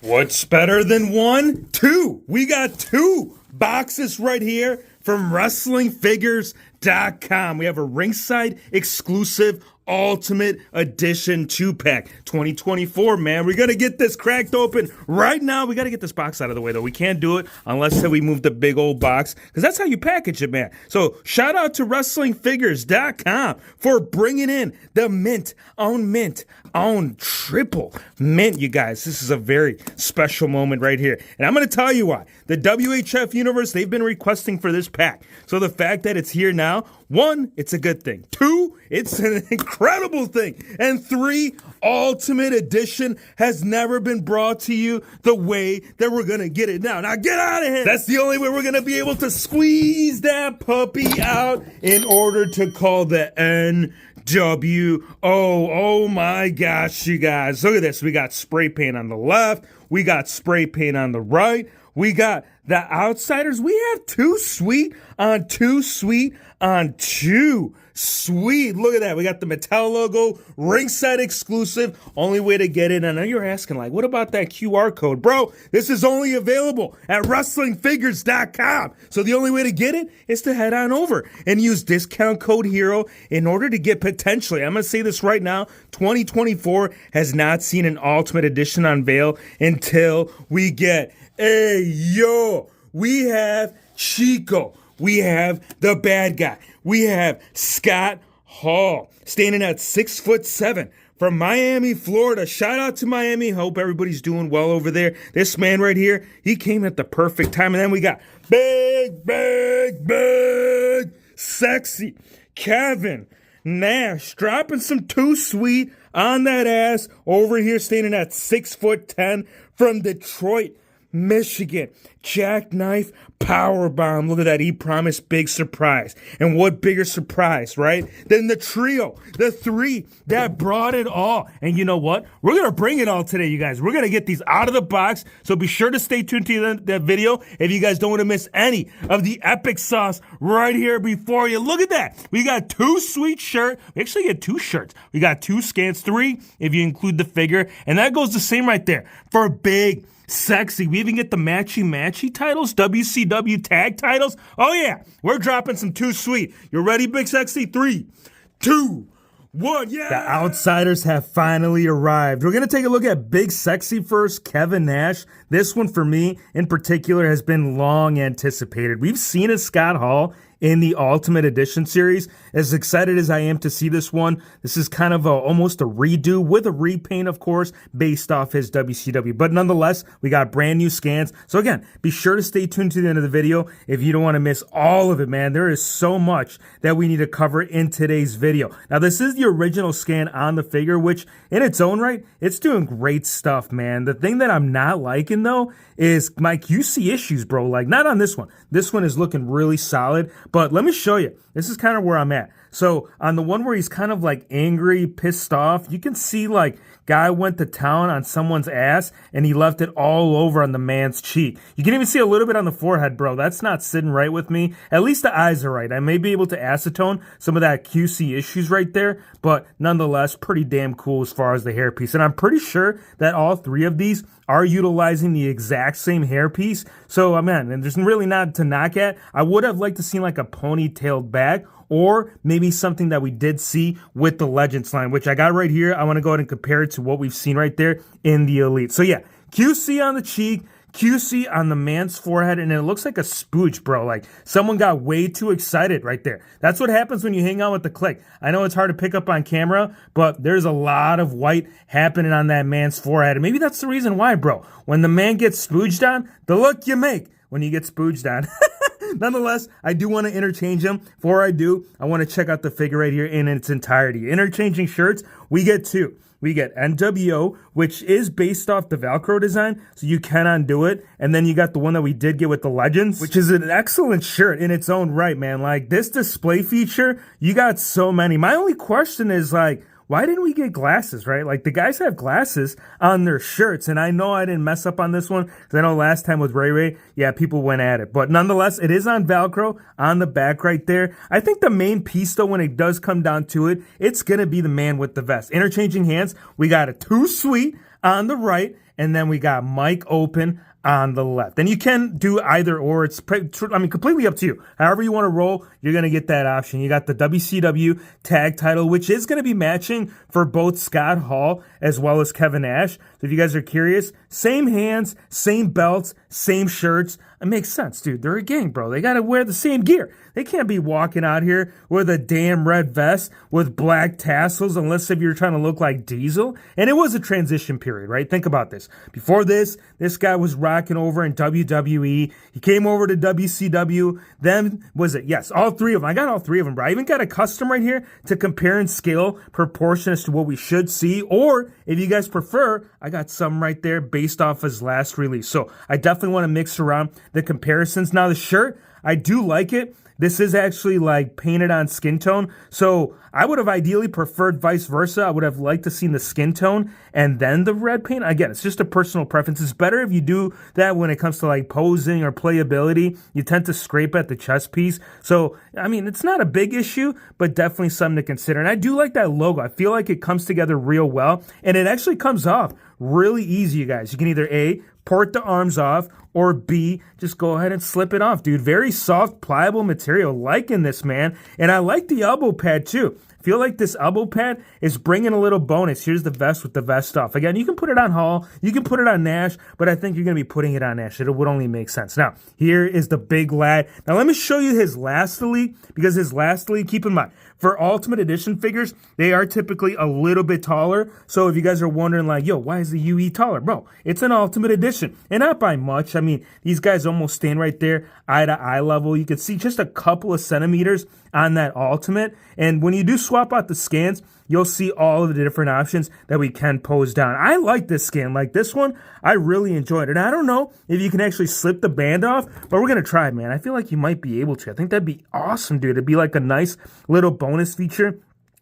What's better than one? Two. We got two boxes right here from WrestlingFigures.com. We have a Ringside exclusive Ultimate Edition 2-pack 2024, man. We're going to get this cracked open right now. We got to get this box out of the way, though. We can't do it unless we move the big old box, because that's how you package it, man. So shout out to WrestlingFigures.com for bringing in the mint on triple mint, you guys. This is a very special moment right here. And I'm going to tell you why. The WHF Universe, they've been requesting for this pack. So the fact that it's here now, one, it's a good thing. Two, it's an incredible thing. And three, Ultimate Edition has never been brought to you the way that we're going to get it now. Now get out of here. That's the only way we're going to be able to squeeze that puppy out in order to call the NWO. Oh my gosh, you guys. Look at this. We got spray paint on the left. We got spray paint on the right. We got the Outsiders. We have two sweet on two sweet on two sweet. Look at that. We got the Mattel logo, Ringside exclusive. Only way to get it. I know you're asking, like, what about that QR code? Bro, this is only available at WrestlingFigures.com. So the only way to get it is to head on over and use discount code HERO in order to get potentially, I'm going to say this right now, 2024 has not seen an Ultimate Edition unveil until we get we have Chico. We have the bad guy. We have Scott Hall, standing at 6'7" from Miami, Florida. Shout out to Miami. Hope everybody's doing well over there. This man right here, he came at the perfect time. And then we got big, sexy Kevin Nash dropping some too sweet on that ass over here, standing at 6'10" from Detroit, Michigan. Jackknife powerbomb. Look at that. He promised big surprise. And what bigger surprise, right? Than the trio, the three that brought it all. And you know what? We're going to bring it all today, you guys. We're going to get these out of the box. So be sure to stay tuned to that video if you guys don't want to miss any of the epic sauce right here before you. Look at that. We got two sweet shirts. We actually get two shirts. We got two scans, three if you include the figure. And that goes the same right there for big, sexy. We even get the matchy titles, WCW tag titles. Oh yeah, we're dropping some too sweet. You ready, big sexy? 3, 2, 1, yeah! The Outsiders have finally arrived. We're going to take a look at Big Sexy first, Kevin Nash. This one for me in particular has been long anticipated. We've seen a Scott Hall in the Ultimate Edition series. As excited as I am to see this one, this is kind of almost a redo with a repaint, of course, based off his WCW. But nonetheless, we got brand new scans. So again, be sure to stay tuned to the end of the video if you don't want to miss all of it, man. There is so much that we need to cover in today's video. Now, this is the original scan on the figure, which in its own right, it's doing great stuff, man. The thing that I'm not liking, though, is my QC issues, bro. Like, not on this one. This one is looking really solid. But let me show you. This is kind of where I'm at. So on the one where he's kind of like angry, pissed off, you can see like guy went to town on someone's ass and he left it all over on the man's cheek. You can even see a little bit on the forehead, bro. That's not sitting right with me. At least the eyes are right. I may be able to acetone some of that QC issues right there, but nonetheless, pretty damn cool as far as the hairpiece. And I'm pretty sure that all three of these are utilizing the exact same hairpiece. So, man, and there's really not to knock at. I would have liked to see like a ponytailed bag, or maybe something that we did see with the Legends line, which I got right here. I want to go ahead and compare it to what we've seen right there in the Elite. So yeah, QC on the cheek, QC on the man's forehead, and it looks like a spooge, bro. Like someone got way too excited right there. That's what happens when you hang out with the clique. I know it's hard to pick up on camera, but there's a lot of white happening on that man's forehead. And maybe that's the reason why, bro. When the man gets spooged on, the look you make when you get spooged on. Nonetheless, I do want to interchange them. Before I do, I want to check out the figure right here in its entirety. Interchanging shirts, we get two. We get NWO, which is based off the Velcro design, so you can undo it. And then you got the one that we did get with the Legends, which is an excellent shirt in its own right, man. Like, this display feature, you got so many. My only question is, like, why didn't we get glasses, right? Like, the guys have glasses on their shirts, and I know I didn't mess up on this one, because I know last time with Ray Ray, yeah, people went at it. But nonetheless, it is on Velcro on the back right there. I think the main piece, though, when it does come down to it, it's going to be the man with the vest. Interchanging hands, we got a too sweet on the right, and then we got Mike open on the left. And you can do either or. It's completely up to you. However you want to roll, you're going to get that option. You got the WCW tag title, which is going to be matching for both Scott Hall as well as Kevin Nash. So if you guys are curious, same hands, same belts, same shirts. It makes sense, dude. They're a gang, bro. They got to wear the same gear. They can't be walking out here with a damn red vest with black tassels unless if you're trying to look like Diesel. And it was a transition period, right? Think about this. Before this guy was rocking over in WWE. He came over to WCW. Then, was it? Yes, all three of them. I got all three of them, bro. I even got a custom right here to compare and scale proportion as to what we should see. Or, if you guys prefer, I got some right there based off his last release. So, I definitely want to mix around the comparisons. Now, the shirt, I do like it. This is actually like painted on skin tone. So I would have ideally preferred vice versa. I would have liked to see the skin tone and then the red paint. Again, it's just a personal preference. It's better if you do that when it comes to like posing or playability. You tend to scrape at the chest piece. So, I mean, it's not a big issue, but definitely something to consider. And I do like that logo. I feel like it comes together real well. And it actually comes off really easy, you guys. You can either A, port the arms off, or B, just go ahead and slip it off, dude. Very soft, pliable material. Liking this, man. And I like the elbow pad, too. Feel like this elbow pad is bringing a little bonus. Here's the vest with the vest off. Again, you can put it on Hall, you can put it on Nash, but I think you're going to be putting it on Nash. It would only make sense. Now, here is the big lad. Now, let me show you his last elite, because his last elite, keep in mind, for Ultimate Edition figures, they are typically a little bit taller. So if you guys are wondering like, yo, why is the UE taller? Bro, it's an Ultimate Edition, and not by much. I mean, these guys almost stand right there, eye to eye level. You can see just a couple of centimeters on that Ultimate. And when you do swap out the scans, you'll see all of the different options that we can pose down. I like this scan. Like this one, I really enjoyed it. And I don't know if you can actually slip the band off, but we're going to try, man. I feel like you might be able to. I think that'd be awesome, dude. It'd be like a nice little bonus feature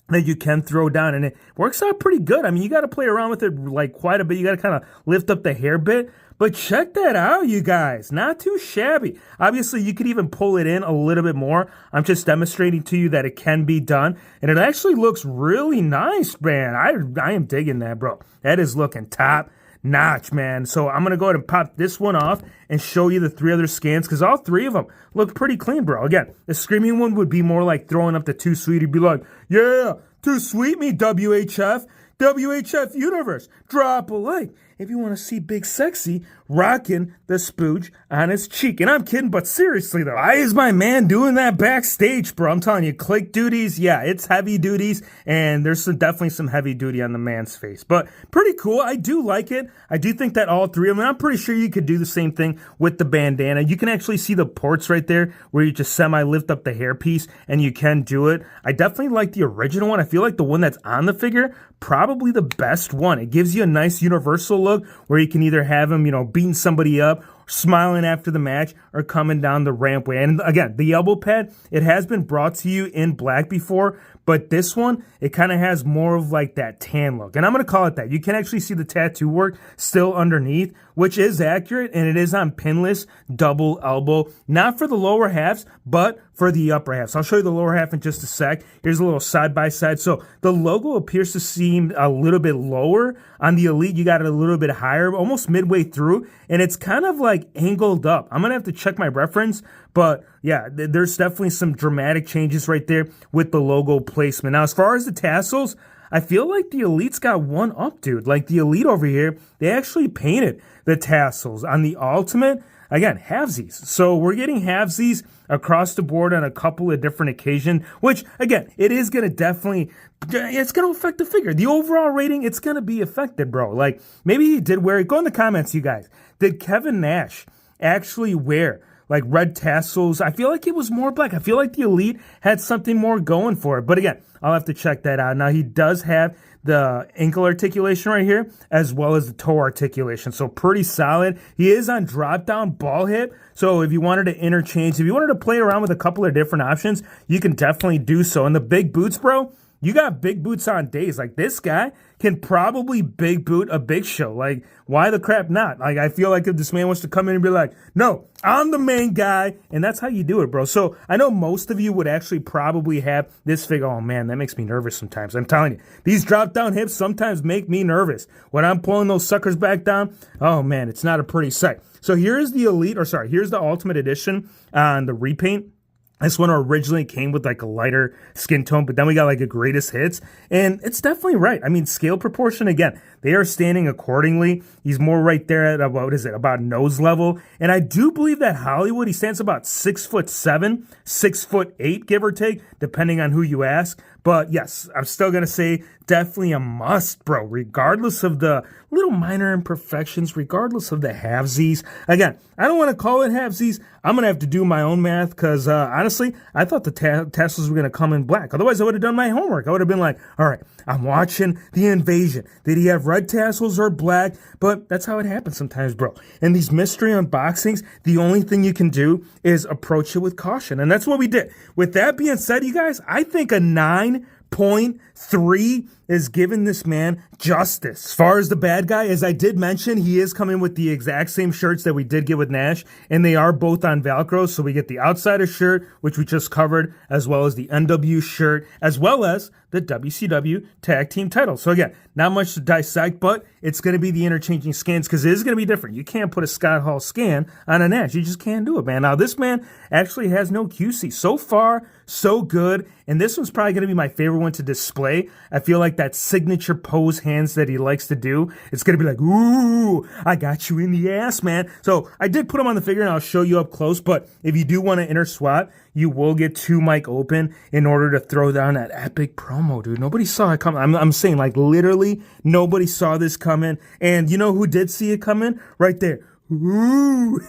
that you can throw down, and it works out pretty good. I mean, you got to play around with it like quite a bit. You got to kind of lift up the hair bit. But check that out, you guys. Not too shabby. Obviously, you could even pull it in a little bit more. I'm just demonstrating to you that it can be done. And it actually looks really nice, man. I am digging that, bro. That is looking top notch, man. So I'm going to go ahead and pop this one off and show you the three other scans, because all three of them look pretty clean, bro. Again, the Screaming one would be more like throwing up the Too Sweet. You'd be like, yeah, Too Sweet me, WHF. WHF Universe, drop a like if you want to see Big Sexy rocking the spooge on his cheek. And I'm kidding, but seriously though, why is my man doing that backstage, bro? I'm telling you, click duties, yeah, it's heavy duties, and there's definitely some heavy duty on the man's face. But pretty cool. I do like it. I do think that all three of them, I'm pretty sure you could do the same thing with the bandana. You can actually see the ports right there where you just semi-lift up the hairpiece, and you can do it. I definitely like the original one. I feel like the one that's on the figure, probably the best one. It gives you a nice universal look where you can either have him, beating somebody up, smiling after the match, or coming down the rampway. And again, the elbow pad, it has been brought to you in black before, but this one, it kind of has more of like that tan look. And I'm going to call it that. You can actually see the tattoo work still underneath, which is accurate, and it is on pinless double elbow. Not for the lower halves, but for the upper halves. I'll show you the lower half in just a sec. Here's a little side-by-side. So the logo appears to seem a little bit lower. On the Elite, you got it a little bit higher, almost midway through, and it's kind of like angled up. I'm going to have to check my reference, but yeah, there's definitely some dramatic changes right there with the logo placement. Now, as far as the tassels, I feel like the Elite's got one up, dude. Like the Elite over here, they actually painted the tassels. On the Ultimate, again, halvesies. So we're getting halvesies across the board on a couple of different occasions, which, again, it is going to definitely, it's going to affect the figure. The overall rating, it's going to be affected, bro. Like, maybe he did wear it. Go in the comments, you guys. Did Kevin Nash actually wear like red tassels? I feel like it was more black. I feel like the Elite had something more going for it. But again, I'll have to check that out. Now, he does have the ankle articulation right here, as well as the toe articulation. So pretty solid. He is on drop down ball hip. So if you wanted to interchange, if you wanted to play around with a couple of different options, you can definitely do so. And the big boots, bro, you got big boots on days. Like, this guy can probably big boot a Big Show. Like, why the crap not? Like, I feel like if this man wants to come in and be like, no, I'm the main guy, and that's how you do it, bro. So I know most of you would actually probably have this figure. Oh, man, that makes me nervous sometimes. I'm telling you, these drop-down hips sometimes make me nervous. When I'm pulling those suckers back down, oh, man, it's not a pretty sight. So here's the here's the Ultimate Edition on the repaint. This one originally came with like a lighter skin tone, but then we got like a greatest hits, and it's definitely right. I mean, scale proportion, again, they are standing accordingly. He's more right there at about nose level. And I do believe that Hollywood, he stands about 6'7", 6'8", give or take, depending on who you ask. But yes, I'm still going to say definitely a must, bro, regardless of the little minor imperfections, regardless of the halvesies. Again, I don't want to call it halvesies. I'm going to have to do my own math because, honestly, I thought the tassels were going to come in black. Otherwise, I would have done my homework. I would have been like, all right, I'm watching the invasion. Did he have red tassels or black? But that's how it happens sometimes, bro. And these mystery unboxings, the only thing you can do is approach it with caution. And that's what we did. With that being said, you guys, I think a 9.3 is giving this man justice. As far as the bad guy, as I did mention, he is coming with the exact same shirts that we did get with Nash, and they are both on Velcro. So we get the Outsider shirt, which we just covered, as well as the NW shirt, as well as the WCW Tag Team title. So again, not much to dissect, but it's going to be the interchanging scans because it is going to be different. You can't put a Scott Hall scan on a Nash. You just can't do it, man. Now, this man actually has no QC. So far, so good. And this one's probably going to be my favorite one to display. I feel like that signature pose hands that he likes to do, it's going to be like, ooh, I got you in the ass, man. So I did put him on the figure and I'll show you up close. But if you do want to inner swap, you will get 2 mic open in order to throw down that epic promo, dude. Nobody saw it coming. I'm saying, like, literally nobody saw this coming. And you know who did see it coming? Right there. Ooh.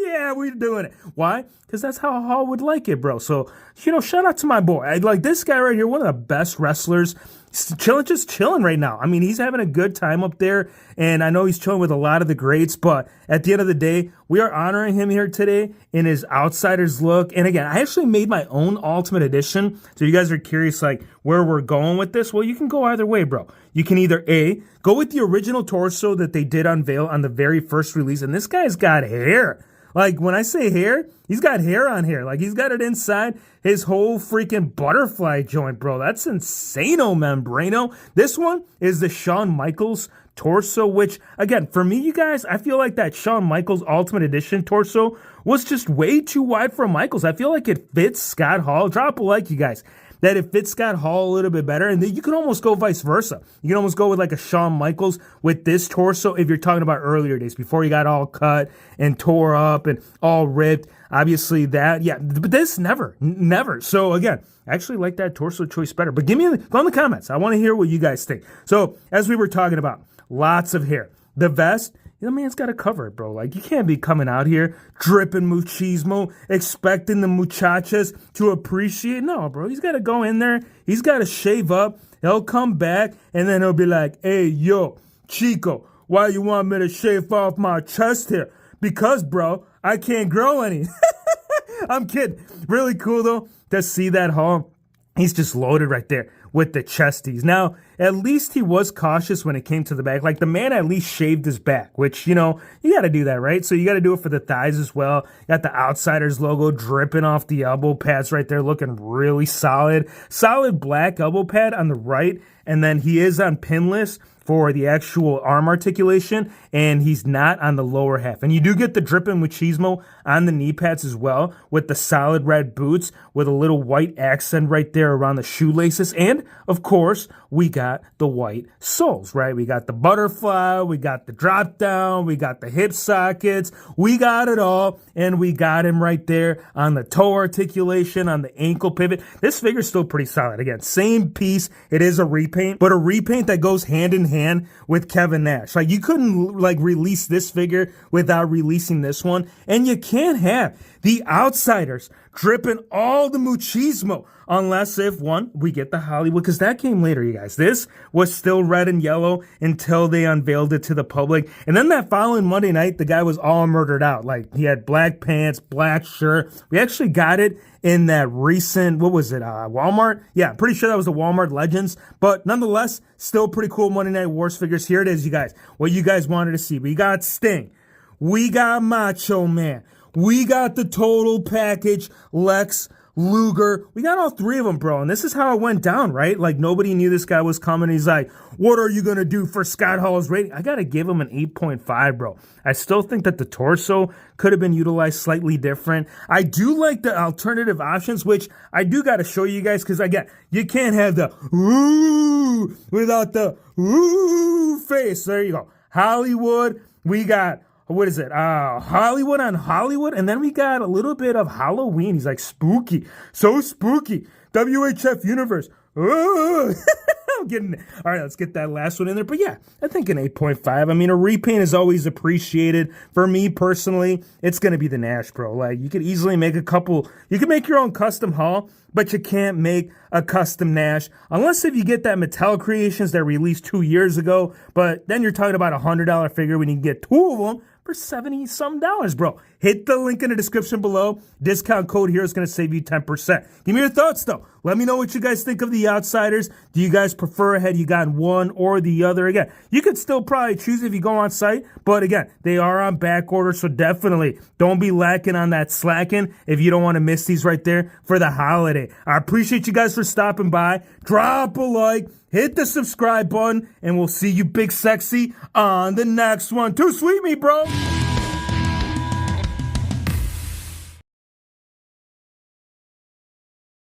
Yeah, we're doing it. Why? Because that's how Hall would like it, bro. So, shout out to my boy. Like, this guy right here, one of the best wrestlers. Just chilling right now. I mean, he's having a good time up there, and I know he's chilling with a lot of the greats, but at the end of the day, we are honoring him here today in his Outsiders look. And again, I actually made my own Ultimate Edition, so you guys are curious, like, where we're going with this? Well, you can go either way, bro. You can either A, go with the original torso that they did unveil on the very first release, and this guy's got hair. Like, when I say hair, he's got hair on here. Like, he's got it inside his whole freaking butterfly joint, bro. That's insano, membrano. This one is the Shawn Michaels torso, which, again, for me, you guys, I feel like that Shawn Michaels Ultimate Edition torso was just way too wide for Michaels. I feel like it fits Scott Hall. Drop a like, you guys. That it fits Scott Hall a little bit better. And then you can almost go vice versa. You can almost go with like a Shawn Michaels with this torso if you're talking about earlier days, before he got all cut and tore up and all ripped. Obviously that, yeah, but this never. So again, I actually like that torso choice better. But go in the comments. I want to hear what you guys think. So as we were talking about, lots of hair. The vest, the man's got to cover it, bro. Like, you can't be coming out here dripping machismo, expecting the muchachas to appreciate. No, bro. He's got to go in there. He's got to shave up. He'll come back, and then he'll be like, hey, yo, Chico, why you want me to shave off my chest here? Because, bro, I can't grow any. I'm kidding. Really cool, though, to see that Hall. He's just loaded right there with the chesties. Now, at least he was cautious when it came to the back. Like, the man at least shaved his back, which, you got to do that, right? So you got to do it for the thighs as well. Got the Outsiders logo dripping off the elbow pads right there, looking really solid. Solid black elbow pad on the right, and then he is on pinless for the actual arm articulation, and he's not on the lower half. And you do get the dripping machismo on the knee pads as well, with the solid red boots with a little white accent right there around the shoelaces. And, of course, we got the white soles, right? We got the butterfly, we got the drop down, we got the hip sockets, we got it all, and we got him right there on the toe articulation, on the ankle pivot. This figure's still pretty solid. Again, same piece. It is a repaint, but a repaint that goes hand in hand with Kevin Nash. Like, you couldn't release this figure without releasing this one, and you can't have the Outsiders dripping all the machismo. Unless if, one, we get the Hollywood, because that came later, you guys. This was still red and yellow until they unveiled it to the public. And then that following Monday night, the guy was all murdered out. Like, he had black pants, black shirt. We actually got it in that recent, what was it, Walmart? Yeah, I'm pretty sure that was the Walmart Legends. But nonetheless, still pretty cool Monday Night Wars figures. Here it is, you guys. What you guys wanted to see. We got Sting. We got Macho Man. We got the total package, Lex Luger. We got all three of them, bro. And this is how it went down, right? Like, nobody knew this guy was coming. He's like, what are you going to do for Scott Hall's rating? I got to give him an 8.5, bro. I still think that the torso could have been utilized slightly different. I do like the alternative options, which I do got to show you guys, because, again, you can't have the ooh without the ooh face. There you go. Hollywood. We got, what is it? Hollywood on Hollywood. And then we got a little bit of Halloween. He's like, spooky. So spooky. WHF Universe. Ooh. I'm getting it. All right, let's get that last one in there. But yeah, I think an 8.5. I mean, a repaint is always appreciated. For me personally, it's going to be the Nash, bro. Like, you could easily make you can make your own custom Hall, but you can't make a custom Nash unless if you get that Mattel Creations that released 2 years ago. But then you're talking about $100 figure when you can get two of them for $70-some, bro. Hit the link in the description below. Discount code here is going to save you 10%. Give me your thoughts, though. Let me know what you guys think of the Outsiders. Do you guys prefer had you got one or the other? Again, you could still probably choose if you go on site, but again, they are on back order, so definitely don't be lacking on that slacking if you don't want to miss these right there for the holiday. I appreciate you guys for stopping by. Drop a like, hit the subscribe button, and we'll see you big sexy on the next one. Too sweet me, bro.